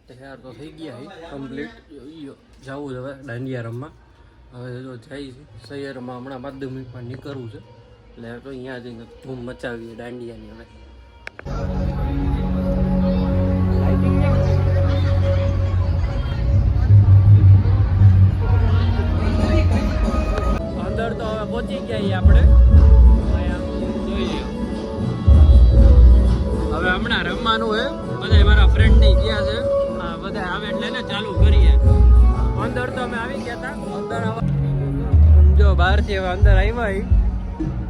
તૈયાર તો થઈ ગયા છે કમ્પ્લીટ. જવું છે હવે દાંડિયા રમવા. હવે જો જાય છે શહેરમાં હમણાં 5 મિનિટમાં નીકળવું છે એટલે તો અહીંયા જઈને ધૂમ મચાવીએ દાંડિયાની. હવે અંદર તો હવે પહોંચી ગયા આપણે. જોઈએ હવે હમણાં રમવાનું હોય. બધા મારા ફ્રેન્ડ ની ગયા છે. બધા આવે એટલે ને ચાલુ કરીએ. અંદર તો અમે આવી ગયા હતા. અંદર જો બહારથી હવે અંદર આવ્યા.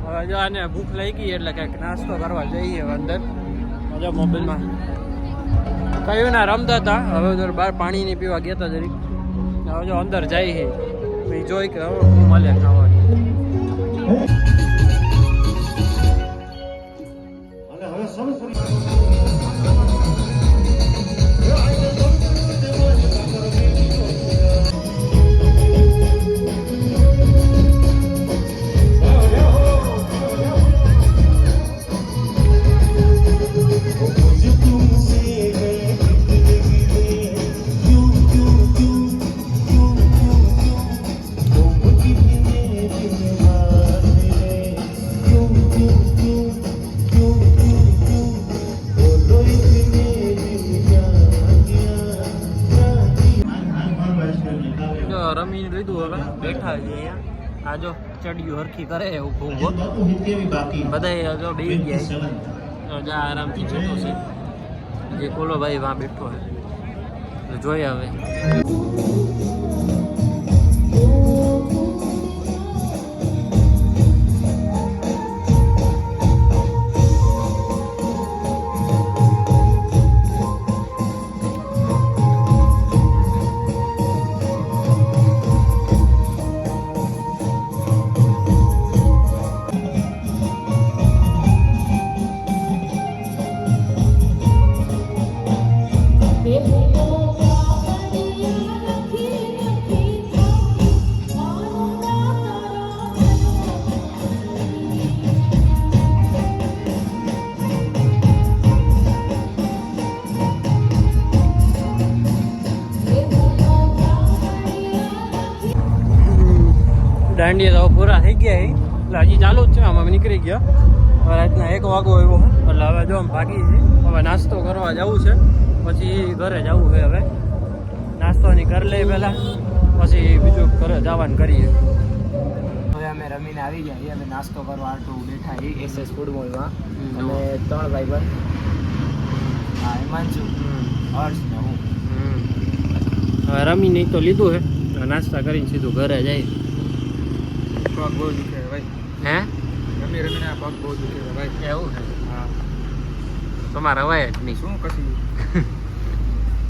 હવે જો આને ભૂખ લાગી એટલે કંઈક નાસ્તો કરવા જઈએ હવે અંદર. જો મોબાઈલમાં કયું ના રમતા હતા. હવે જો બહાર પાણી નહીં પીવા ગયા હતા જરીક. હવે જો અંદર જાય છે પછી જોઈ કે હવે હું મળે ખાવાનું. રમીને લીધું હવે બેઠા છે અહીંયા. આ જો ચડિયું હરખી કરે એવું ખૂબ બધા જો બે ગયા આરામથી જતો છે. જે કોલો ભાઈ વાં બેઠો છે જોઈએ હવે. દાંડિયા તો પૂરા થઈ ગયા એટલે હજી ચાલુ જ છે. આમાં નીકળી ગયા. હવે રાતના 1 વાગો આવ્યો એટલે હવે જો ભાગી છે. હવે નાસ્તો કરવા જવું છે પછી ઘરે જવું છે. હવે નાસ્તોની કરી લઈએ પહેલાં પછી બીજું ઘરે જવાનું કરીએ. હવે અમે રમીને આવી ગયા. અમે નાસ્તો કરવા આટલું બેઠા છીએ SS ફૂડ મોલમાં. અમે 3 ભાઈ બંધ. હા, હિમાંશુ, હર્ષ ને હું. હવે રમી નહીં તો લીધું છે. નાસ્તા કરીને સીધું ઘરે જાય. પગ બહુ દુખે ભાઈ. હે રમીને પગ બહુ દુખે ભાઈ. એવું છે? હા, તમારે હવે જ નહીં શું કશું